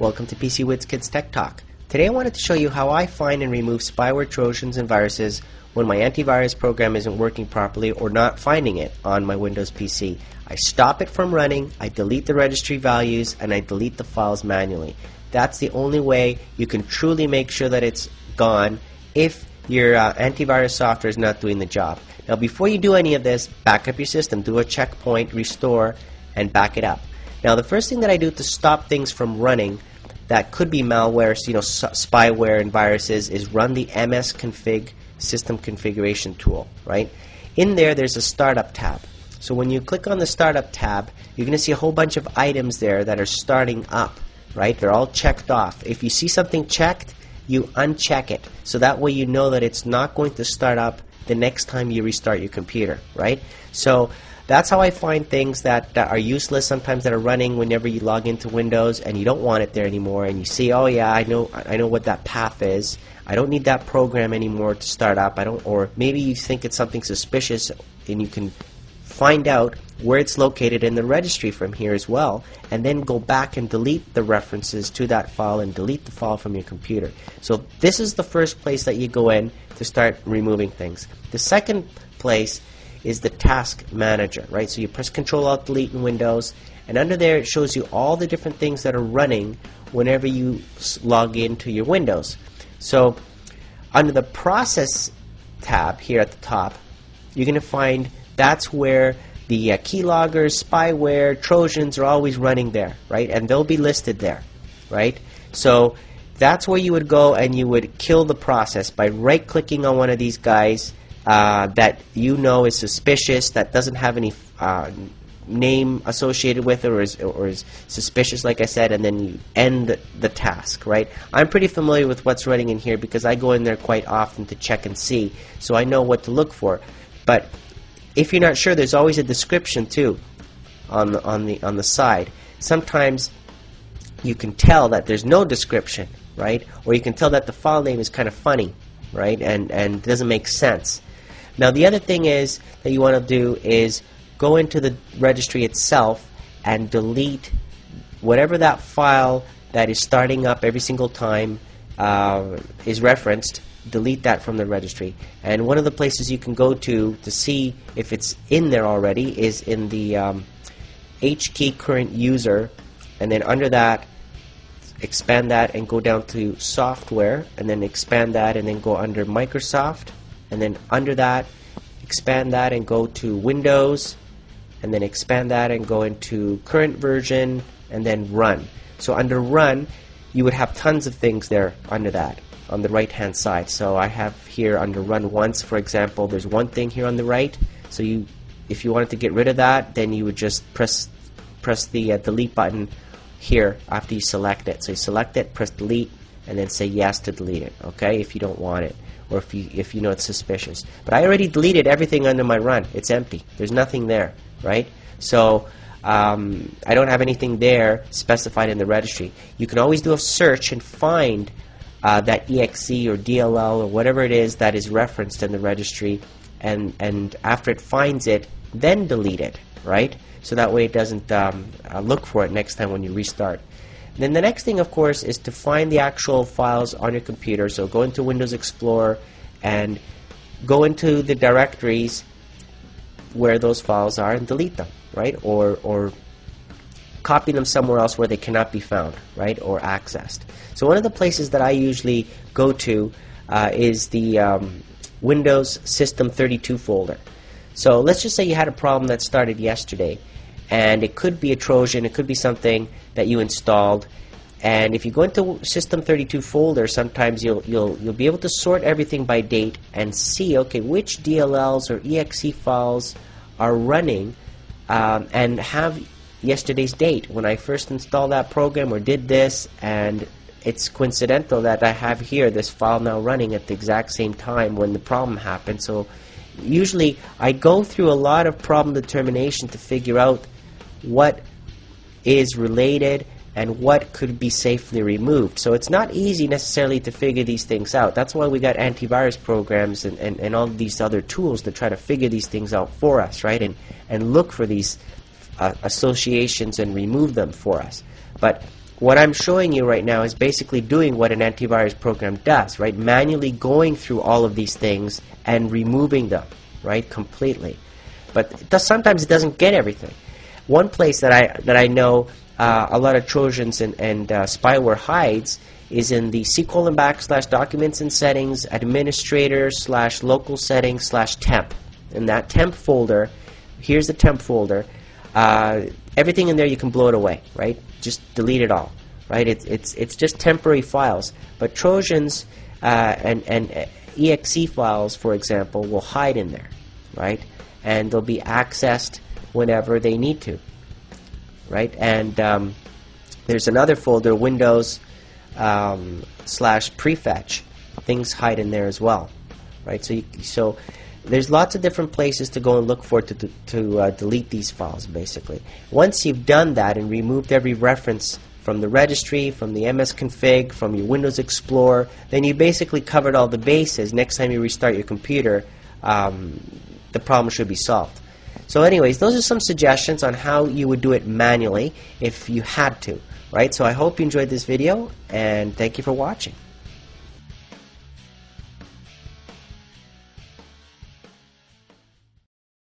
Welcome to PC Wiz Kids Tech Talk. Today I wanted to show you how I find and remove spyware trojans and viruses when my antivirus program isn't working properly or not finding it on my Windows PC. I stop it from running, I delete the registry values, and I delete the files manually. That's the only way you can truly make sure that it's gone if your antivirus software is not doing the job. Now before you do any of this, back up your system, do a checkpoint, restore, and back it up. Now the first thing that I do to stop things from running that could be malware, spyware and viruses, is run the msconfig system configuration tool, right? In there's a startup tab. So when you click on the startup tab, you're going to see a whole bunch of items there that are starting up, right? They're all checked off. If you see something checked, you uncheck it. So that way you know that it's not going to start up the next time you restart your computer, right? So that's how I find things that are useless, sometimes that are running whenever you log into Windows and you don't want it there anymore, and you see, oh yeah, I know what that path is. I don't need that program anymore to start up. Or maybe you think it's something suspicious, and you can find out where it's located in the registry from here as well, and then go back and delete the references to that file and delete the file from your computer. So this is the first place that you go in to start removing things. The second place is the task manager, right? So you press Control-Alt-Delete in Windows, and under there it shows you all the different things that are running whenever you log into your Windows. So under the Process tab here at the top, you're going to find that's where the keyloggers, spyware, trojans are always running there, right? And they'll be listed there, right? So that's where you would go and you would kill the process by right-clicking on one of these guys that you know is suspicious, that doesn't have any name associated with it, or is suspicious, like I said, and then you end the task, right? I'm pretty familiar with what's running in here because I go in there quite often to check and see, so I know what to look for. But if you're not sure, there's always a description too on the side. Sometimes you can tell that there's no description, right? Or you can tell that the file name is kind of funny, right? And doesn't make sense. Now the other thing is that you want to do is go into the registry itself and delete whatever that file that is starting up every single time is referenced. Delete that from the registry. And one of the places you can go to see if it's in there already is in the HKey current user, and then under that expand that and go down to software, and then expand that and then go under Microsoft, and then under that expand that and go to Windows, and then expand that and go into current version, and then run. So under run you would have tons of things there under that on the right hand side. So I have here under run once, for example, there's one thing here on the right. So if you wanted to get rid of that, then you would just press the delete button here after you select it. So you select it, press delete, and then say yes to delete it, okay, if you don't want it, or if you know it's suspicious. But I already deleted everything under my run. It's empty. There's nothing there, right? So I don't have anything there specified in the registry. You can always do a search and find that exe or DLL or whatever it is that is referenced in the registry, and after it finds it, then delete it, right? So that way it doesn't look for it next time when you restart. And then the next thing, of course, is to find the actual files on your computer. So go into Windows Explorer and go into the directories where those files are and delete them, right? Or copy them somewhere else where they cannot be found, right, or accessed. So one of the places that I usually go to is the Windows System 32 folder. So let's just say you had a problem that started yesterday, and it could be a Trojan, it could be something that you installed, and if you go into System 32 folder, sometimes you'll be able to sort everything by date and see, okay, which DLLs or exe files are running and have yesterday's date when I first installed that program or did this, and it's coincidental that I have here this file now running at the exact same time when the problem happened. So usually I go through a lot of problem determination to figure out what is related and what could be safely removed. So it's not easy necessarily to figure these things out. That's why we got antivirus programs and all these other tools to try to figure these things out for us, right? And look for these associations and remove them for us. But what I'm showing you right now is basically doing what an antivirus program does, right? Manually going through all of these things and removing them, right, completely. But sometimes it doesn't get everything. One place that I know a lot of Trojans and spyware hides is in the C:\documents and settings, administrator / local settings / temp. In that temp folder, here's the temp folder. Everything in there you can blow it away, right? Just delete it all, right? It's just temporary files. But Trojans and exe files, for example, will hide in there, right? And they'll be accessed whenever they need to, right? And there's another folder, Windows /prefetch. Things hide in there as well, right? So there's lots of different places to go and look for to delete these files, basically. Once you've done that and removed every reference from the registry, from the msconfig, from your Windows Explorer, then you basically covered all the bases. Next time you restart your computer, the problem should be solved. So anyways, those are some suggestions on how you would do it manually if you had to, right? So I hope you enjoyed this video, and thank you for watching.